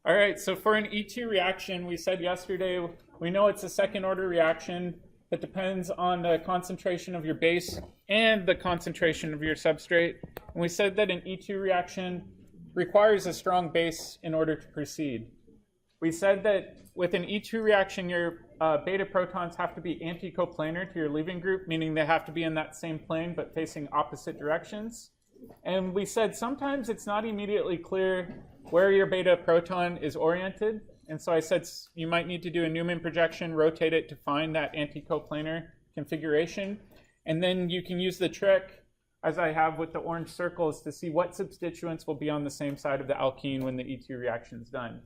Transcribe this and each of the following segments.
All right, so for an E2 reaction, we said yesterday, we know it's a second order reaction that depends on the concentration of your base and the concentration of your substrate. And we said that an E2 reaction requires a strong base in order to proceed. We said that with an E2 reaction, your beta protons have to be anticoplanar to your leaving group, meaning they have to be in that same plane but facing opposite directions. And we said sometimes it's not immediately clear where your beta proton is oriented. And so I said you might need to do a Newman projection, rotate it to find that anticoplanar configuration. And then you can use the trick, as I have with the orange circles, to see what substituents will be on the same side of the alkene when the E2 reaction is done.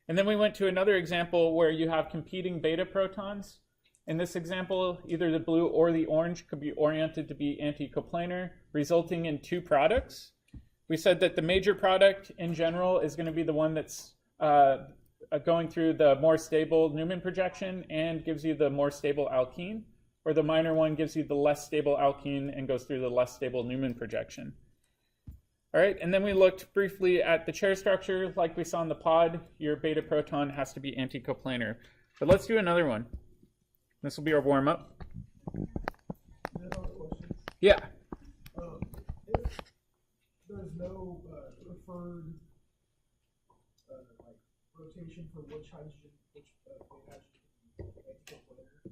And then we went to another example where you have competing beta protons. In this example, either the blue or the orange could be oriented to be anticoplanar, resulting in two products. We said that the major product in general is going to be the one that's going through the more stable Newman projection and gives you the more stable alkene, or the minor one gives you the less stable alkene and goes through the less stable Newman projection. All right, and then we looked briefly at the chair structure. Like we saw in the pod, your beta proton has to be anticoplanar. But let's do another one. This will be our warm-up. Yeah. If there's no preferred like rotation for which hydrogen, which beta hydrogen anticoplanar,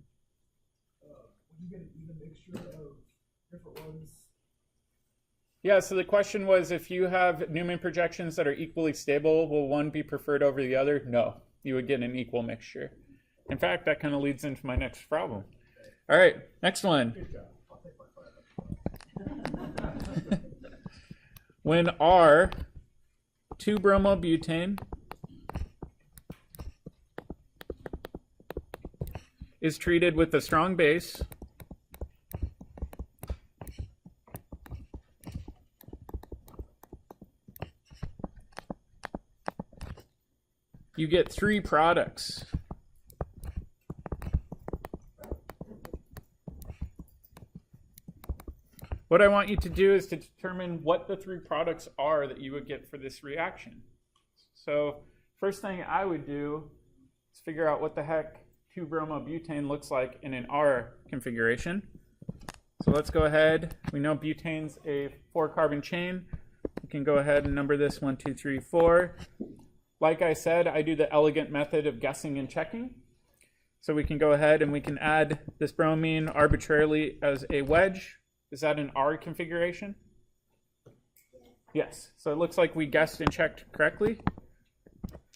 would you get an even mixture of different ones? Yeah, so the question was, if you have Newman projections that are equally stable, will one be preferred over the other? No, you would get an equal mixture. In fact, that kind of leads into my next problem. All right, next one. Good job. I'll take my 5. When R 2-bromobutane is treated with a strong base, you get 3 products. What I want you to do is to determine what the 3 products are that you would get for this reaction. So first thing I would do is figure out what the heck 2-bromobutane looks like in an R configuration. So let's go ahead. We know butane's a 4-carbon chain. We can go ahead and number this 1, 2, 3, 4. Like I said, I do the elegant method of guessing and checking. So we can go ahead and we can add this bromine arbitrarily as a wedge. Is that an R configuration? Yes. So it looks like we guessed and checked correctly.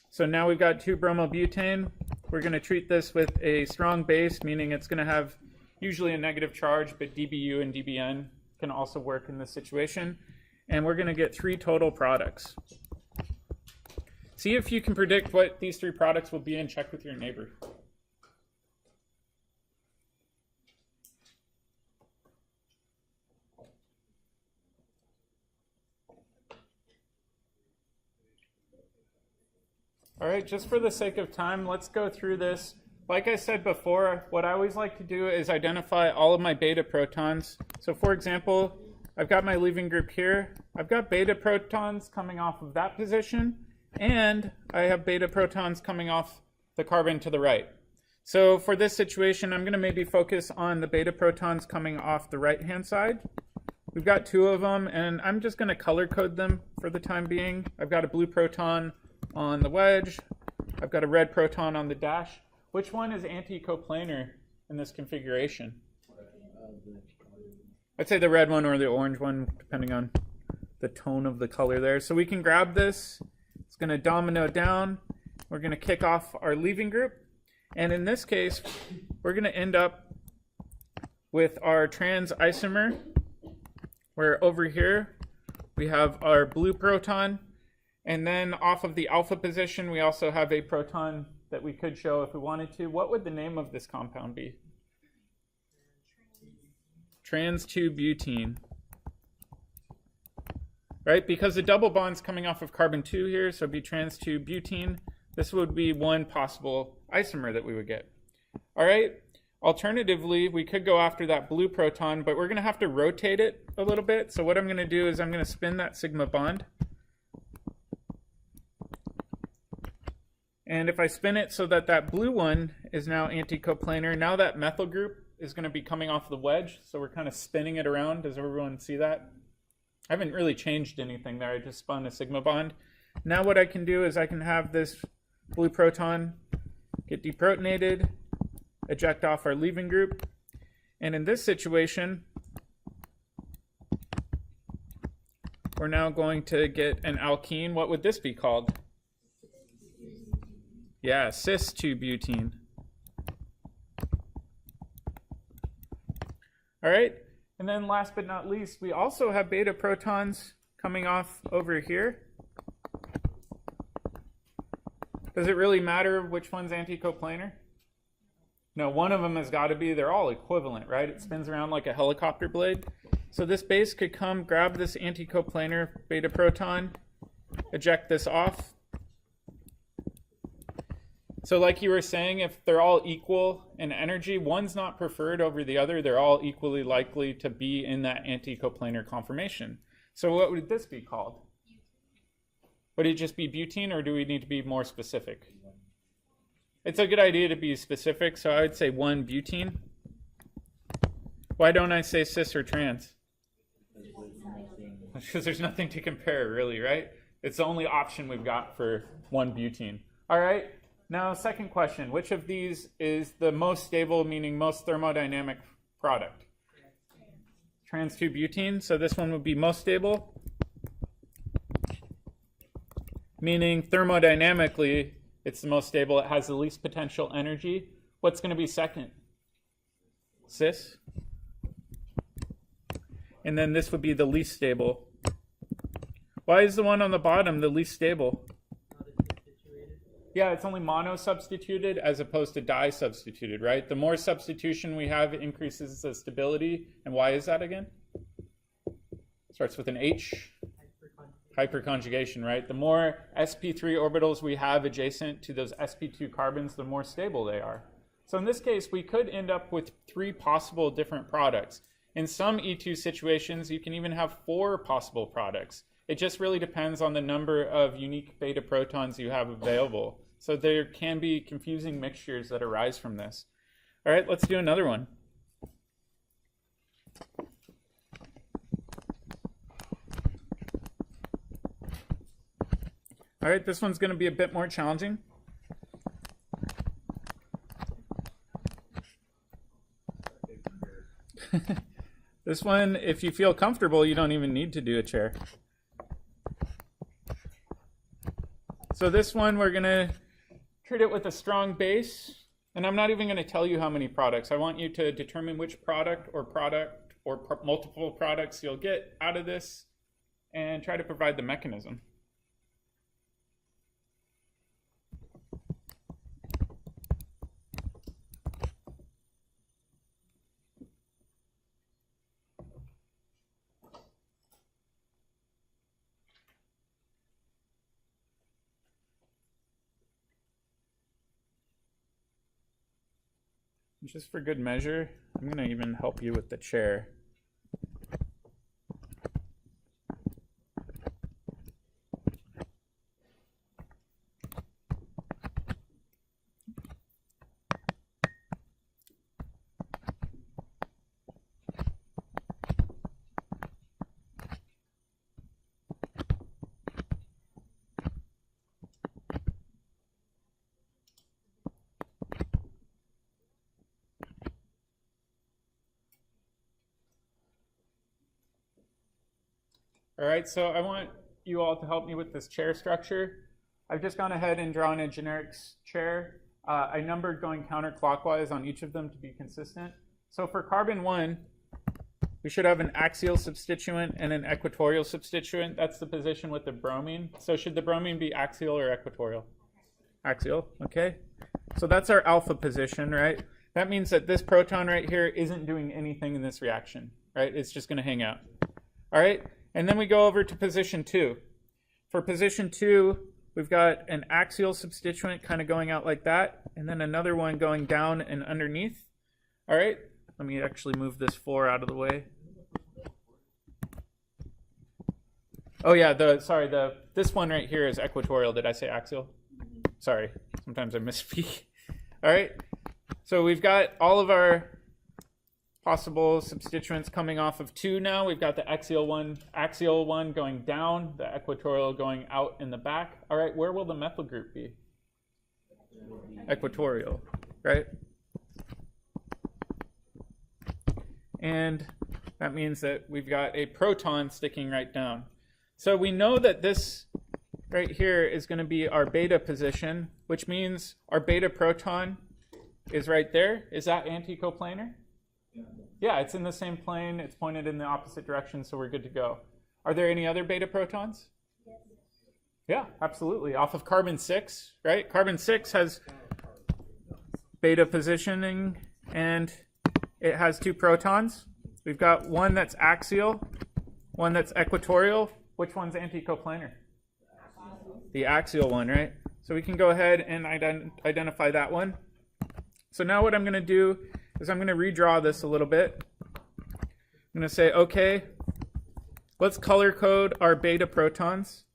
So now we've got 2-bromobutane. We're going to treat this with a strong base, meaning it's going to have usually a negative charge, but dBu and dBn can also work in this situation. And we're going to get 3 total products. See if you can predict what these 3 products will be and check with your neighbor. All right, just for the sake of time, let's go through this. Like I said before, what I always like to do is identify all of my beta protons. So for example, I've got my leaving group here. I've got beta protons coming off of that position, and I have beta protons coming off the carbon to the right. So for this situation, I'm going to maybe focus on the beta protons coming off the right-hand side. We've got 2 of them, and I'm just going to color code them for the time being. I've got a blue proton on the wedge. I've got a red proton on the dash. Which one is anticoplanar in this configuration? I'd say the red one or the orange one, depending on the tone of the color there. So we can grab this. It's going to domino down. We're going to kick off our leaving group. And in this case, we're going to end up with our trans isomer, where over here we have our blue proton. And then off of the alpha position, we also have a proton that we could show if we wanted to. What would the name of this compound be? Trans-2-butene. Right, because the double bond's coming off of carbon 2 here, so it'd be trans-2-butene. This would be one possible isomer that we would get. All right, alternatively, we could go after that blue proton, but we're going to have to rotate it a little bit. So what I'm going to do is I'm going to spin that sigma bond. And if I spin it so that that blue one is now anticoplanar, now that methyl group is going to be coming off the wedge. So we're kind of spinning it around. Does everyone see that? I haven't really changed anything there. I just spun a sigma bond. Now what I can do is I can have this blue proton get deprotonated, eject off our leaving group. And in this situation, we're now going to get an alkene. What would this be called? Yeah, cis-2-butene. All right, and then last but not least, we also have beta protons coming off over here. Does it really matter which one's anticoplanar? No, one of them has got to be. They're all equivalent, right? It spins around like a helicopter blade. So this base could come, grab this anticoplanar beta proton, eject this off. So like you were saying, if they're all equal in energy, one's not preferred over the other. They're all equally likely to be in that anticoplanar conformation. So what would this be called? Would it just be butene, or do we need to be more specific? It's a good idea to be specific, so I would say 1-butene. Why don't I say cis or trans? Because there's nothing to compare, really, right? It's the only option we've got for 1-butene. All right, now second question. Which of these is the most stable, meaning most thermodynamic product? Trans 2-butene, so this one would be most stable, meaning thermodynamically it's the most stable. It has the least potential energy. What's going to be second? Cis. And then this would be the least stable. Why is the one on the bottom the least stable? Yeah, it's only mono substituted as opposed to di substituted, right? The more substitution we have, it increases the stability. And why is that again? Starts with an H. Hyperconjugation, right? The more sp3 orbitals we have adjacent to those sp2 carbons, the more stable they are. So in this case, we could end up with 3 possible different products. In some E2 situations, you can even have 4 possible products. It just really depends on the number of unique beta protons you have available. So there can be confusing mixtures that arise from this. All right, let's do another one. All right, this one's going to be a bit more challenging. This one, if you feel comfortable, you don't even need to do a chair. So this one, we're going to treat it with a strong base. And I'm not even going to tell you how many products. I want you to determine which product or multiple products you'll get out of this and try to provide the mechanism. Just for good measure, I'm going to even help you with the chair. All right, so I want you all to help me with this chair structure. I've just gone ahead and drawn a generic chair. I numbered going counterclockwise on each of them to be consistent. So for carbon 1, we should have an axial substituent and an equatorial substituent. That's the position with the bromine. So should the bromine be axial or equatorial? Axial, okay. So that's our alpha position, right? That means that this proton right here isn't doing anything in this reaction, right? It's just going to hang out. All right, and then we go over to position 2. For position 2, we've got an axial substituent kind of going out like that, and then another one going down and underneath. All right, let me actually move this 4 out of the way. Oh yeah, this one right here is equatorial. Did I say axial? Sorry, sometimes I misspeak. All right, so we've got all of our possible substituents coming off of 2 now. We've got the axial one going down, the equatorial going out in the back. All right, where will the methyl group be? Equatorial, right? And that means that we've got a proton sticking right down. So we know that this right here is going to be our beta position, which means our beta proton is right there. Is that anticoplanar? Yeah, it's in the same plane. It's pointed in the opposite direction, so we're good to go. Are there any other beta protons? Yeah, absolutely. Off of carbon-6, right? Carbon-6 has beta positioning, and it has 2 protons. We've got one that's axial, one that's equatorial. Which one's anticoplanar? The axial one, right? So we can go ahead and identify that one. So now what I'm going to do is I'm going to redraw this a little bit. I'm going to say, okay, let's color code our beta protons.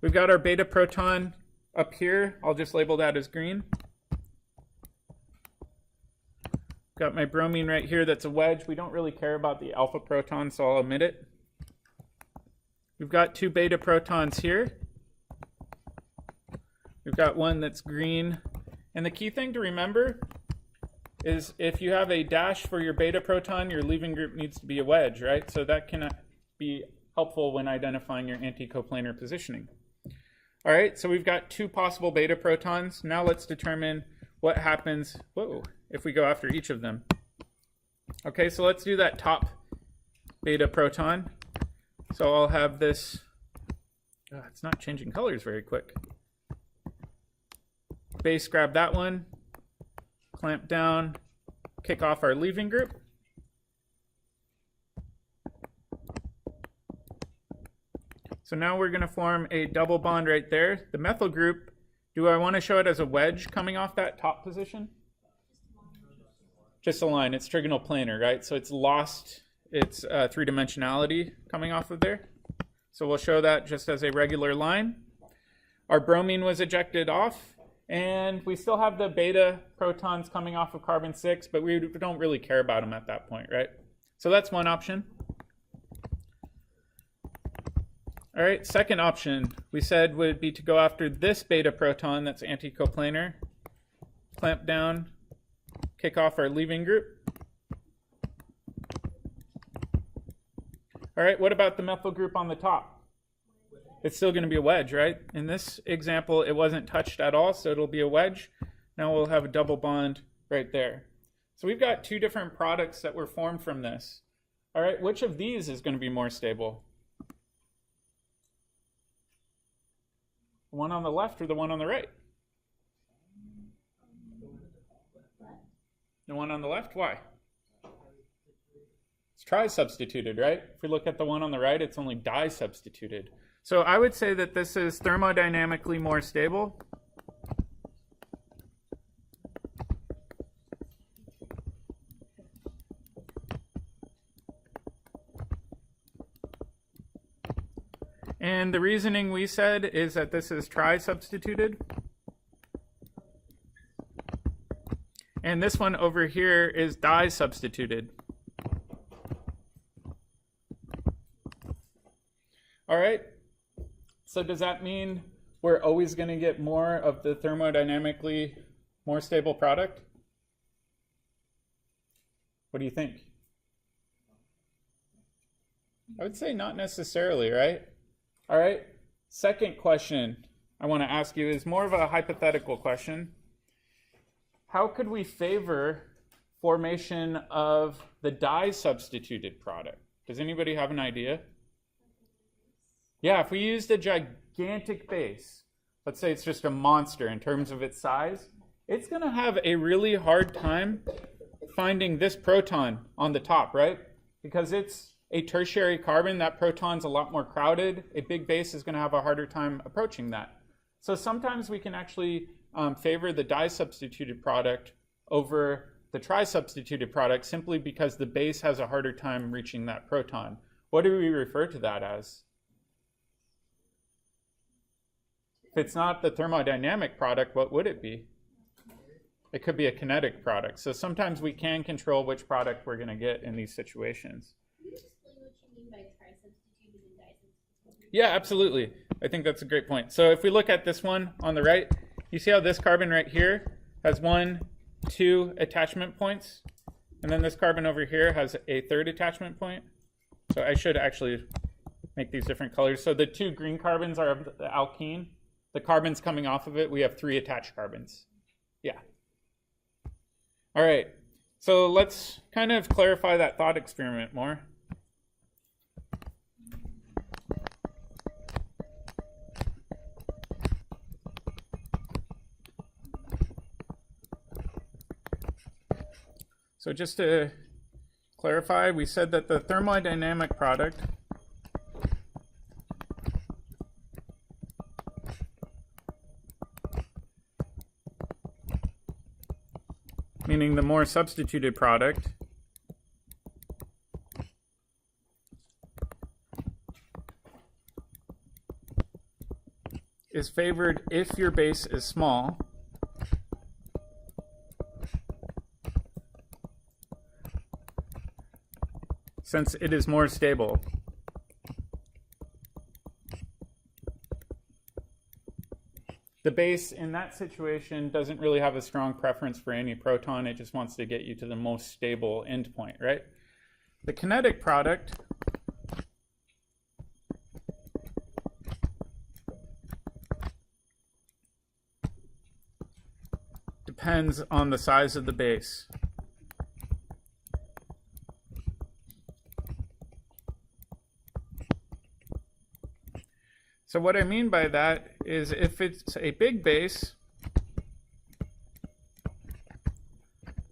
We've got our beta proton up here. I'll just label that as green. Got my bromine right here that's a wedge. We don't really care about the alpha proton, so I'll omit it. We've got 2 beta protons here. We've got one that's green. And the key thing to remember is if you have a dash for your beta proton, your leaving group needs to be a wedge, right? So that can be helpful when identifying your anticoplanar positioning. All right, so we've got 2 possible beta protons. Now let's determine what happens if we go after each of them. Okay, so let's do that top beta proton. So I'll have this, it's not changing colors very quick. Base, grab that one, clamp down, kick off our leaving group. So now we're going to form a double bond right there. The methyl group, do I want to show it as a wedge coming off that top position? Just a line. It's trigonal planar, right? So it's lost its 3-dimensionality coming off of there. So we'll show that just as a regular line. Our bromine was ejected off, and we still have the beta protons coming off of carbon-6, but we don't really care about them at that point, right? So that's one option. All right, second option we said would be to go after this beta proton that's anticoplanar, clamp down, kick off our leaving group. All right, what about the methyl group on the top? It's still going to be a wedge, right? In this example, it wasn't touched at all, so it'll be a wedge. Now we'll have a double bond right there. So we've got 2 different products that were formed from this. All right, which of these is going to be more stable? The one on the left or the one on the right? The one on the left, why? It's tri-substituted, right? If we look at the one on the right, it's only di-substituted. So I would say that this is thermodynamically more stable. And the reasoning we said is that this is tri-substituted. And this one over here is di-substituted. All right, so does that mean we're always going to get more of the thermodynamically more stable product? What do you think? I would say not necessarily, right? All right, second question I want to ask you is more of a hypothetical question. How could we favor formation of the di-substituted product? Does anybody have an idea? Yeah, if we used a gigantic base, let's say it's just a monster in terms of its size, it's going to have a really hard time finding this proton on the top, right? Because it's a tertiary carbon, that proton's a lot more crowded. A big base is going to have a harder time approaching that. So sometimes we can actually favor the di-substituted product over the tri-substituted product simply because the base has a harder time reaching that proton. What do we refer to that as? If it's not the thermodynamic product, what would it be? It could be a kinetic product. So sometimes we can control which product we're going to get in these situations. Can you explain what you mean by tri-substituted and di-substituted? Yeah, absolutely. I think that's a great point. So if we look at this one on the right, you see how this carbon right here has 1, 2 attachment points, and then this carbon over here has a 3rd attachment point. So I should actually make these different colors. So the 2 green carbons are of the alkene. The carbons coming off of it, we have 3 attached carbons. Yeah. All right. So let's kind of clarify that thought experiment more. So just to clarify, we said that the thermodynamic product meaning the more substituted product is favored if your base is small since it is more stable. The base in that situation doesn't really have a strong preference for any proton. It just wants to get you to the most stable endpoint, right? The kinetic product depends on the size of the base. So what I mean by that is if it's a big base,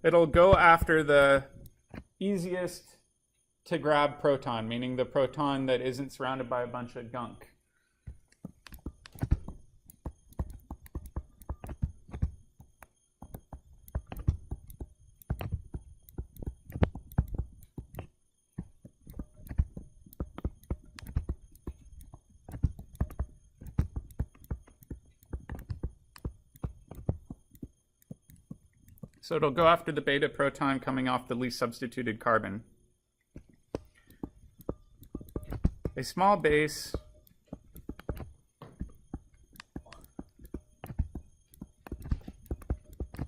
it'll go after the easiest to grab proton, meaning the proton that isn't surrounded by a bunch of gunk. So it'll go after the beta proton coming off the least substituted carbon. A small base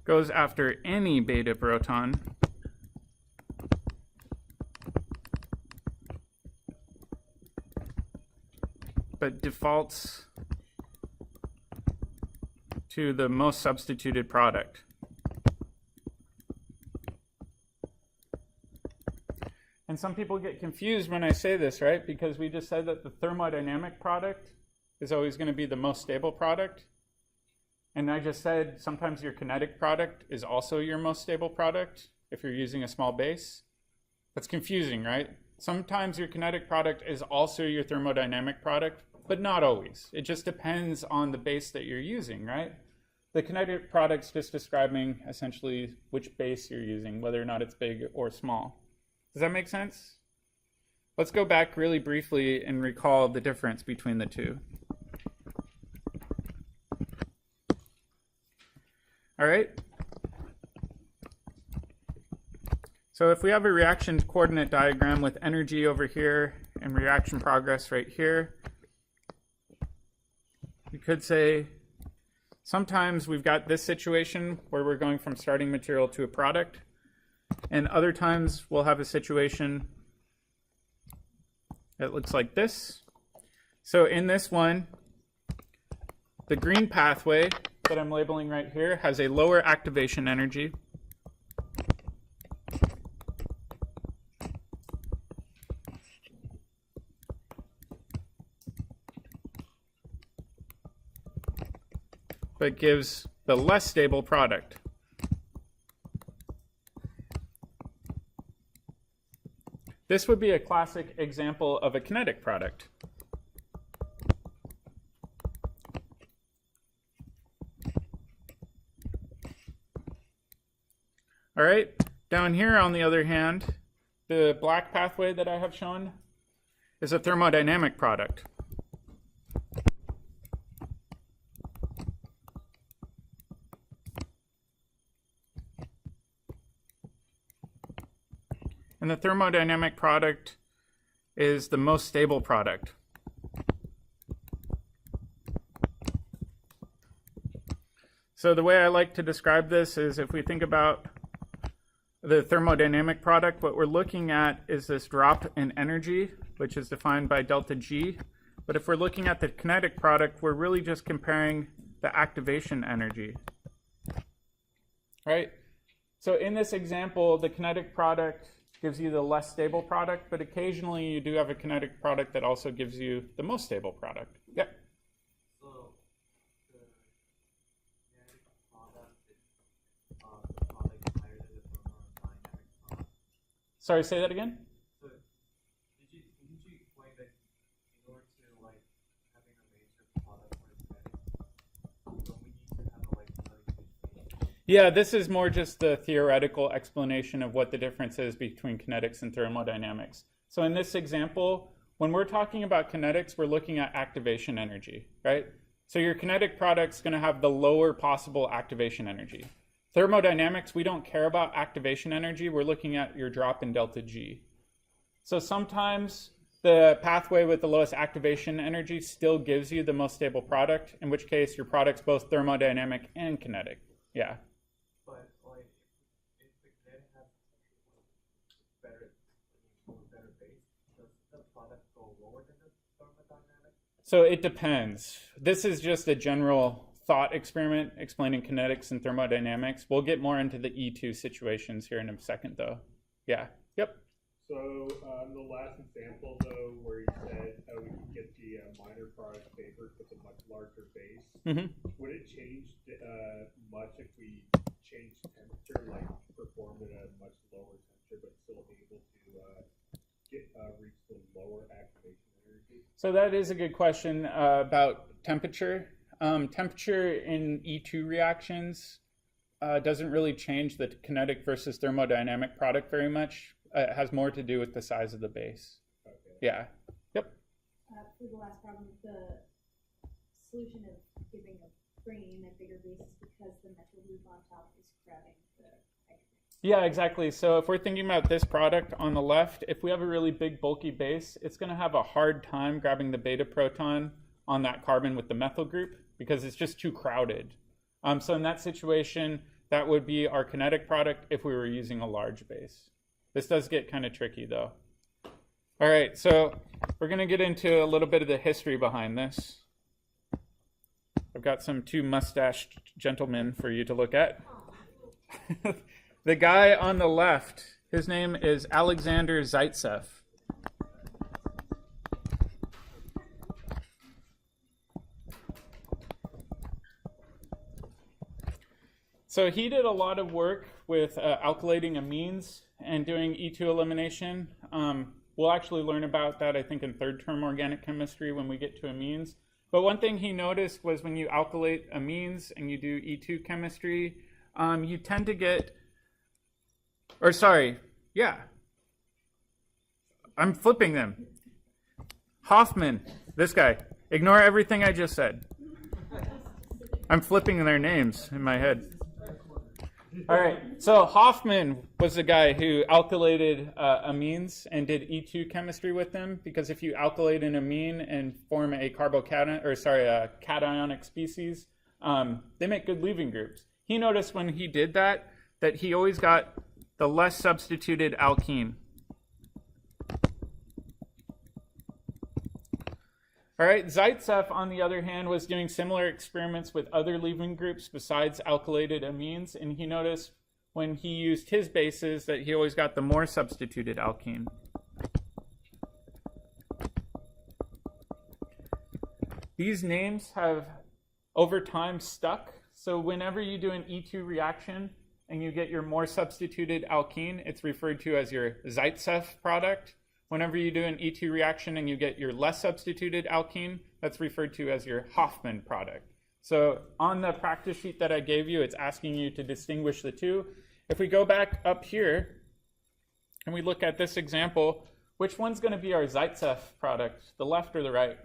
goes after any beta proton but defaults to the most substituted product. And some people get confused when I say this, right? Because we just said that the thermodynamic product is always going to be the most stable product. And I just said sometimes your kinetic product is also your most stable product if you're using a small base. That's confusing, right? Sometimes your kinetic product is also your thermodynamic product, but not always. It just depends on the base that you're using, right? The kinetic product's just describing essentially which base you're using, whether or not it's big or small. Does that make sense? Let's go back really briefly and recall the difference between the two. All right. So if we have a reaction coordinate diagram with energy over here and reaction progress right here, we could say sometimes we've got this situation where we're going from starting material to a product. And other times we'll have a situation that looks like this. So in this one, the green pathway that I'm labeling right here has a lower activation energy. But gives the less stable product. This would be a classic example of a kinetic product. All right, down here on the other hand, the black pathway that I have shown is a thermodynamic product. and the thermodynamic product is the most stable product. So the way I like to describe this is if we think about the thermodynamic product, what we're looking at is this drop in energy, which is defined by delta G. But if we're looking at the kinetic product, we're really just comparing the activation energy. Right? So in this example, the kinetic product gives you the less stable product, but occasionally you do have a kinetic product that also gives you the most stable product. Yep. So the kinetic product is the product higher than the thermodynamic product. Sorry, say that again? So didn't you explain that in order to like having a major product for kinetic, so we need to have a like another. Yeah, this is more just the theoretical explanation of what the difference is between kinetics and thermodynamics. So in this example, when we're talking about kinetics, we're looking at activation energy, right? So your kinetic product's going to have the lower possible activation energy. Thermodynamics, we don't care about activation energy. We're looking at your drop in delta G. So sometimes the pathway with the lowest activation energy still gives you the most stable product, in which case your product's both thermodynamic and kinetic. Yeah. But like if the kinetic has better base, does the product go lower than the thermodynamic? So it depends. This is just a general thought experiment explaining kinetics and thermodynamics. We'll get more into the E2 situations here in a second, though. Yeah. Yep. So in the last example, though, where you said we can get the minor product favored with a much larger base, would it change much if we changed temperature, like perform at a much lower temperature, but still able to reach the lower activation energy? So that is a good question about temperature. Temperature in E2 reactions doesn't really change the kinetic versus thermodynamic product very much. It has more to do with the size of the base. Okay. Yeah. Yep. For the last problem, the solution of giving a bringing in a bigger base is because the metal loop on top is grabbing the hydrogen. Yeah, exactly. So if we're thinking about this product on the left, if we have a really big bulky base, it's going to have a hard time grabbing the beta proton on that carbon with the methyl group because it's just too crowded. So in that situation, that would be our kinetic product if we were using a large base. This does get kind of tricky though. All right, so we're going to get into a little bit of the history behind this. I've got some two mustached gentlemen for you to look at. The guy on the left, his name is Alexander Zaitsev. So he did a lot of work with alkylating amines and doing E2 elimination. We'll actually learn about that, I think, in third term organic chemistry when we get to amines. But one thing he noticed was when you alkylate amines and you do E2 chemistry, you tend to get, I'm flipping them. Hoffman, this guy. Ignore everything I just said. I'm flipping their names in my head. All right, so Hoffman was the guy who alkylated amines and did E2 chemistry with them, because if you alkylate an amine and form a cationic species, they make good leaving groups. He noticed when he did that he always got the less substituted alkene. All right, Zaitsev, on the other hand, was doing similar experiments with other leaving groups besides alkylated amines, and he noticed when he used his bases that he always got the more substituted alkene. These names have, over time, stuck, so whenever you do an E2 reaction and you get your more substituted alkene, it's referred to as your Zaitsev product. Whenever you do an E2 reaction and you get your less substituted alkene, that's referred to as your Hoffman product. So on the practice sheet that I gave you, it's asking you to distinguish the two. If we go back up here and we look at this example, which one's going to be our Zaitsev product, the left or the right?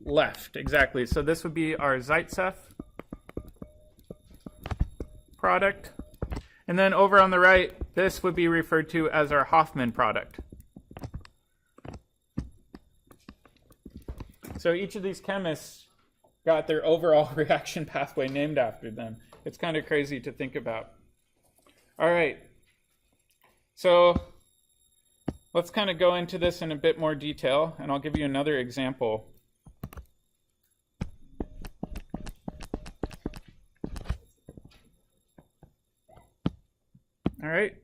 Left, exactly. So this would be our Zaitsev product. And then over on the right, this would be referred to as our Hofmann product. So each of these chemists got their overall reaction pathway named after them. It's kind of crazy to think about. All right. So let's kind of go into this in a bit more detail, and I'll give you another example. All right.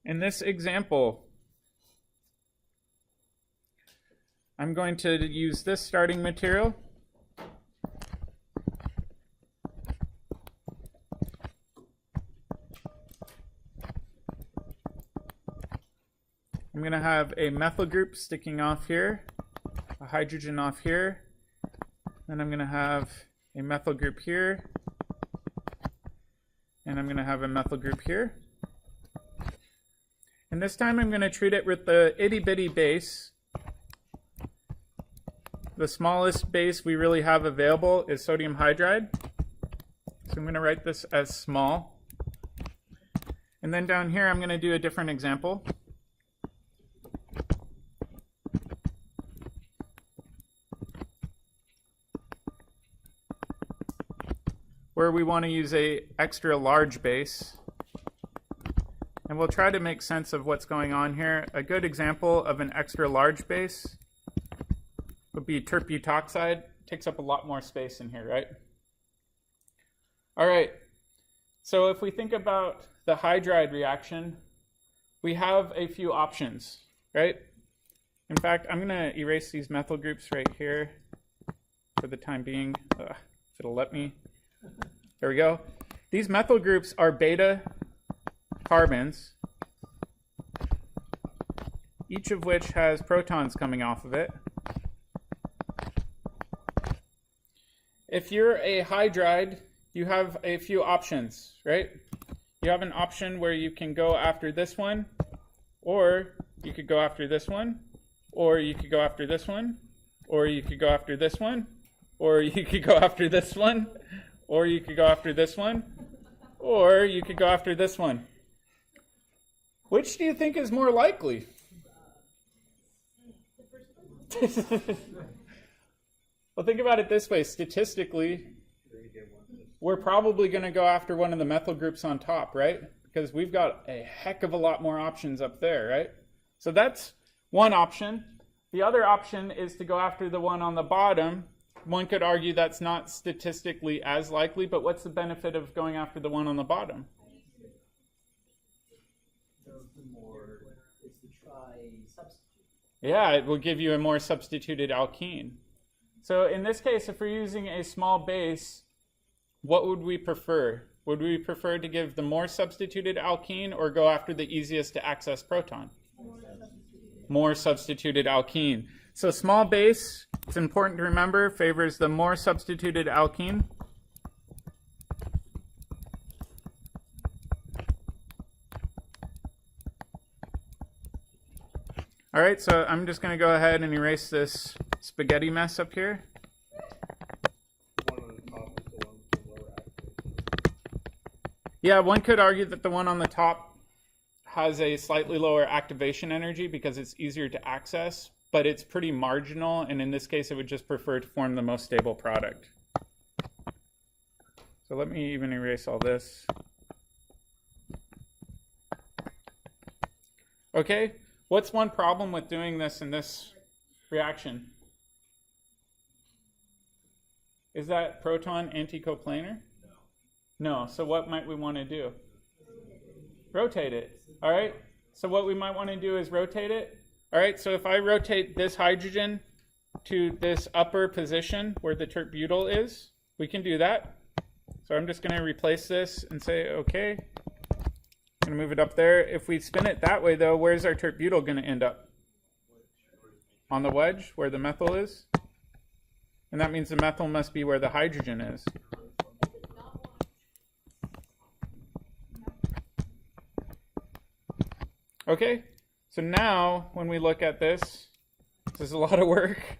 In this example, I'm going to use this starting material. I'm going to have a methyl group sticking off here, a hydrogen off here, then I'm going to have a methyl group here, and I'm going to have a methyl group here. And this time I'm going to treat it with the itty-bitty base. The smallest base we really have available is sodium hydride. So I'm going to write this as small. And then down here I'm going to do a different example. Where we want to use a extra large base. And we'll try to make sense of what's going on here. A good example of an extra large base would be terbutoxide. Takes up a lot more space in here, right? All right. So if we think about the hydride reaction, we have a few options, right? In fact, I'm going to erase these methyl groups right here for the time being, if it'll let me. There we go. These methyl groups are beta carbons, each of which has protons coming off of it. If you're a hydride, you have a few options, right? You have an option where you can go after this one, or you could go after this one, or you could go after this one, or you could go after this one, or you could go after this one, or you could go after this one, or you could go after this one. Which do you think is more likely? Well, think about it this way. Statistically, we're probably going to go after one of the methyl groups on top, right? Because we've got a heck of a lot more options up there, right? So that's one option. The other option is to go after the one on the bottom. One could argue that's not statistically as likely, but what's the benefit of going after the one on the bottom? Yeah, it will give you a more substituted alkene. So in this case, if we're using a small base, what would we prefer? Would we prefer to give the more substituted alkene or go after the easiest to access proton? More substituted alkene. So small base, it's important to remember, favors the more substituted alkene. All right, so I'm just going to go ahead and erase this spaghetti mess up here. Yeah, one could argue that the one on the top has a slightly lower activation energy because it's easier to access, but it's pretty marginal, and in this case, it would just prefer to form the most stable product. So let me even erase all this. Okay. What's one problem with doing this in this reaction? Is that proton anticoplanar? No. So what might we want to do? Rotate it. All right. So what we might want to do is rotate it. All right. So if I rotate this hydrogen to this upper position where the tert-butyl is, we can do that. So I'm just going to replace this and say, okay. I'm going to move it up there. If we spin it that way, though, where's our tert-butyl going to end up? On the wedge, where the methyl is. And that means the methyl must be where the hydrogen is. Okay, so now when we look at this, this is a lot of work,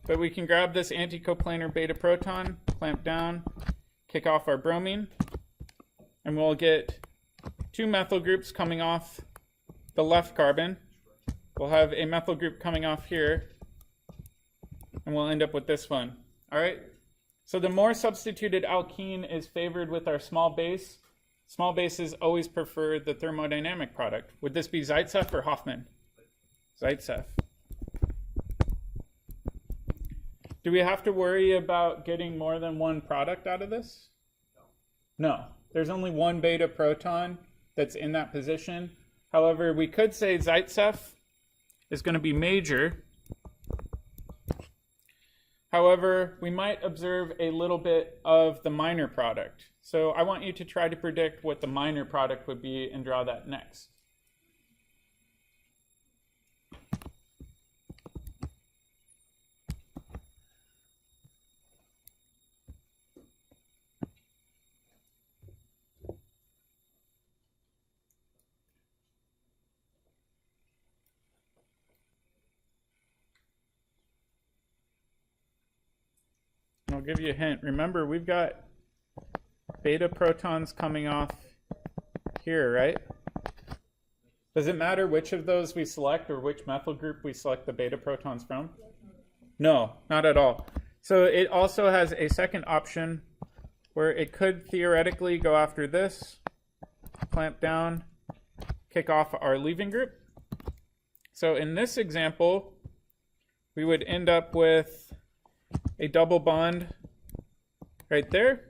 but we can grab this anticoplanar beta proton, clamp down, kick off our bromine, and we'll get two methyl groups coming off the left carbon. We'll have a methyl group coming off here, and we'll end up with this one. All right? So the more substituted alkene is favored with our small base. Small bases always prefer the thermodynamic product. Would this be Zaitsev or Hoffman? Zaitsev. Do we have to worry about getting more than one product out of this? No. There's only one beta proton that's in that position. However, we could say Zaitsev is going to be major. However, we might observe a little bit of the minor product. So I want you to try to predict what the minor product would be and draw that next. I'll give you a hint. Remember, we've got beta protons coming off here, right? Does it matter which of those we select or which methyl group we select the beta protons from? No, not at all. So it also has a second option where it could theoretically go after this, clamp down, kick off our leaving group. So in this example, we would end up with a double bond right there.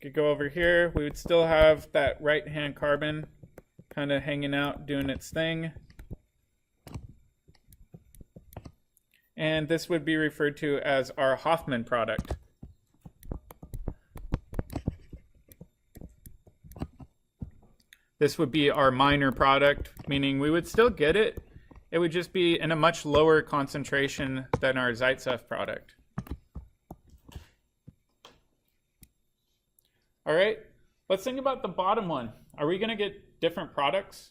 Could go over here. We would still have that right-hand carbon kind of hanging out, doing its thing. And this would be referred to as our Hoffman product. This would be our minor product, meaning we would still get it. It would just be in a much lower concentration than our Zaitsev product. All right, let's think about the bottom one. Are we going to get different products?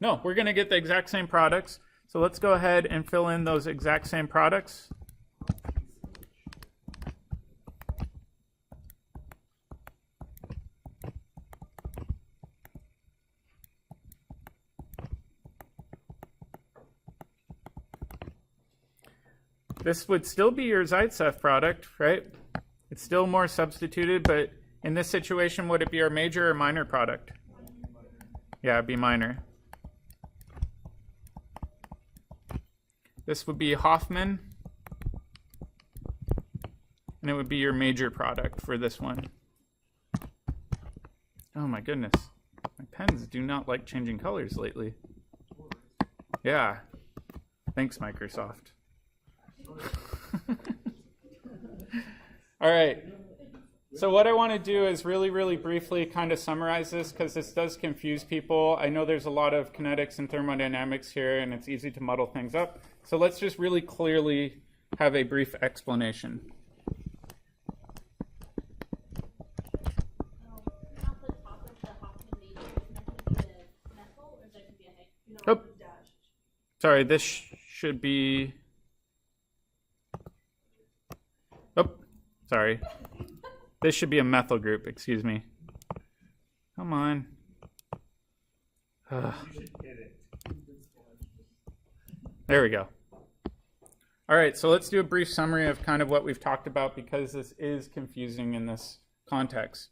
No, we're going to get the exact same products. So let's go ahead and fill in those exact same products. This would still be your Zaitsev product, right? It's still more substituted, but in this situation, would it be our major or minor product? Yeah, it'd be minor. This would be Hoffman, and it would be your major product for this one. Oh my goodness, my pens do not like changing colors lately. Yeah, thanks Microsoft. All right. So what I want to do is really briefly kind of summarize this because this does confuse people. I know there's a lot of kinetics and thermodynamics here and it's easy to muddle things up. So let's just really clearly have a brief explanation. Off the top of the Hoffman major, is that going to be a methyl or is that going to be a Oh, sorry, this should be... Oh, sorry. This should be a methyl group, excuse me. Come on. There we go. All right, so let's do a brief summary of kind of what we've talked about because this is confusing in this context.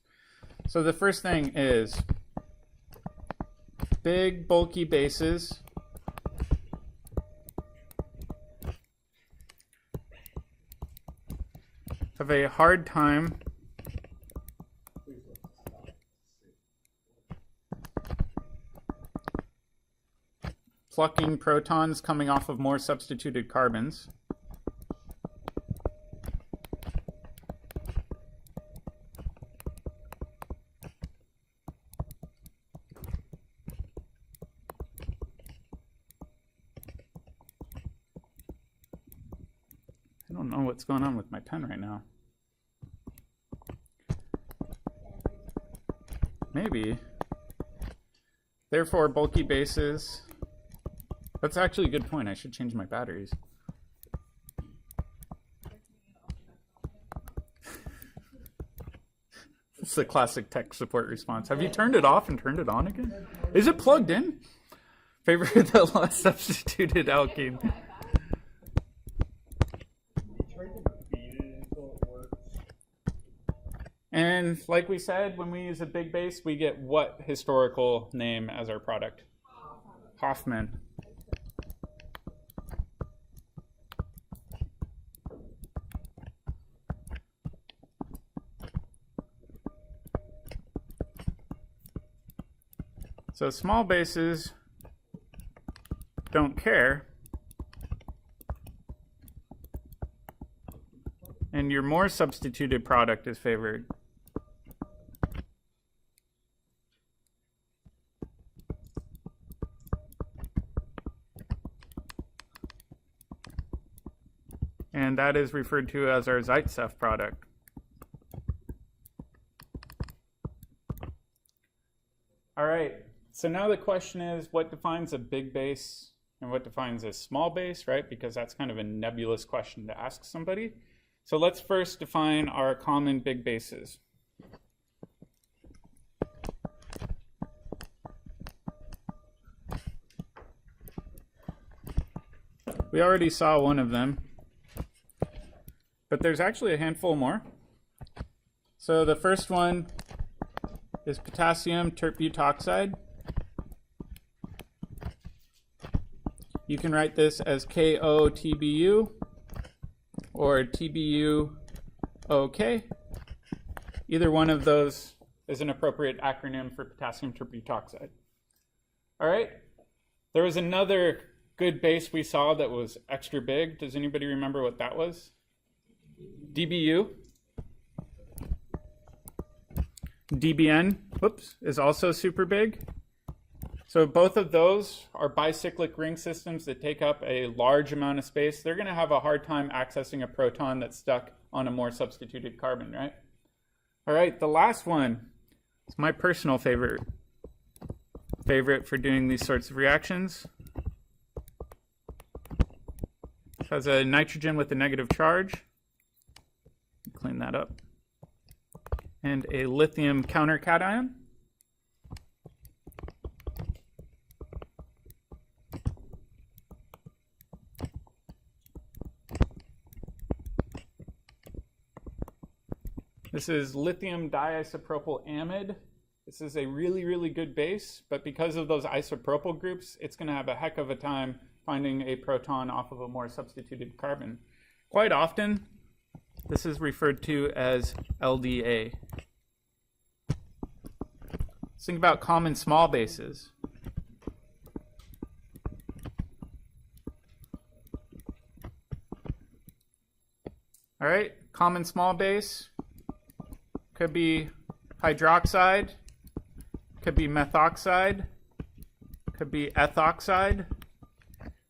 So the first thing is big, bulky bases have a hard time plucking protons coming off of more substituted carbons. I don't know what's going on with my pen right now. Maybe. Therefore, bulky bases. That's actually a good point. I should change my batteries. It's the classic tech support response. Have you turned it off and turned it on again? Is it plugged in? Favor the less substituted alkene. Try to beat it until it works. And like we said, when we use a big base, we get what historical name as our product? Hoffman. So small bases don't care, and your more substituted product is favored. And that is referred to as our Zaitsev product. All right. So now the question is, what defines a big base and what defines a small base, right? Because that's kind of a nebulous question to ask somebody. So let's first define our common big bases. We already saw one of them, but there's actually a handful more. So the first one is potassium terbutoxide. You can write this as KOTBU or TBU-OK. Either one of those is an appropriate acronym for potassium terbutoxide. All right, there was another good base we saw that was extra big. Does anybody remember what that was? DBU. DBN, whoops, is also super big. So both of those are bicyclic ring systems that take up a large amount of space. They're going to have a hard time accessing a proton that's stuck on a more substituted carbon, right? All right, the last one is my personal favorite for doing these sorts of reactions. It has a nitrogen with a negative charge. Clean that up. And a lithium countercation. This is lithium diisopropyl amide. This is a really, really good base, but because of those isopropyl groups, it's going to have a heck of a time finding a proton off of a more substituted carbon. Quite often, this is referred to as LDA. Let's think about common small bases. All right, common small base could be hydroxide, could be methoxide, could be ethoxide.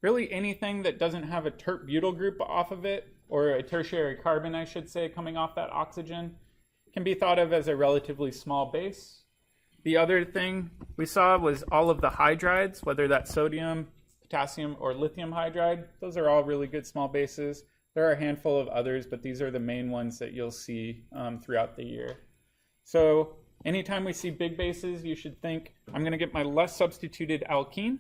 Really anything that doesn't have a tert-butyl group off of it, or a tertiary carbon, I should say, coming off that oxygen, can be thought of as a relatively small base. The other thing we saw was all of the hydrides, whether that's sodium, potassium, or lithium hydride. Those are all really good small bases. There are a handful of others, but these are the main ones that you'll see throughout the year. So anytime we see big bases, you should think, I'm going to get my less substituted alkene.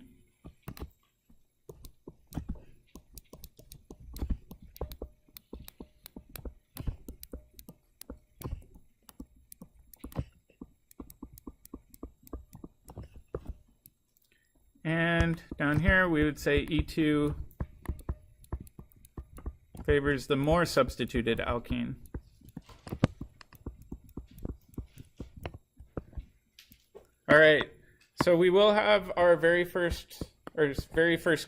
And down here, we would say E2 favors the more substituted alkene. All right, so we will have our very first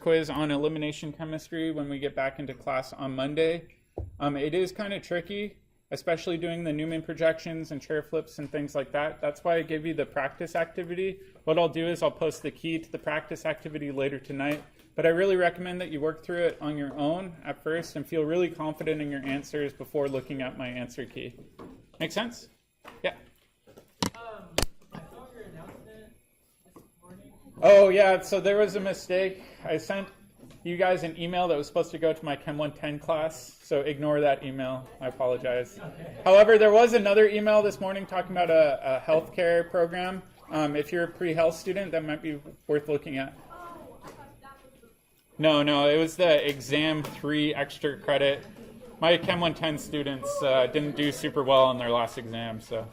quiz on elimination chemistry when we get back into class on Monday. It is kind of tricky, especially doing the Newman projections and chair flips and things like that. That's why I gave you the practice activity. What I'll do is I'll post the key to the practice activity later tonight. But I really recommend that you work through it on your own at first and feel really confident in your answers before looking at my answer key. Make sense? Yeah. I saw your announcement this morning. Oh yeah, so there was a mistake. I sent you guys an email that was supposed to go to my Chem 110 class, so ignore that email. I apologize. However, there was another email this morning talking about a healthcare program. If you're a pre-health student, that might be worth looking at. No, it was the exam 3 extra credit. My Chem 110 students didn't do super well on their last exam, so.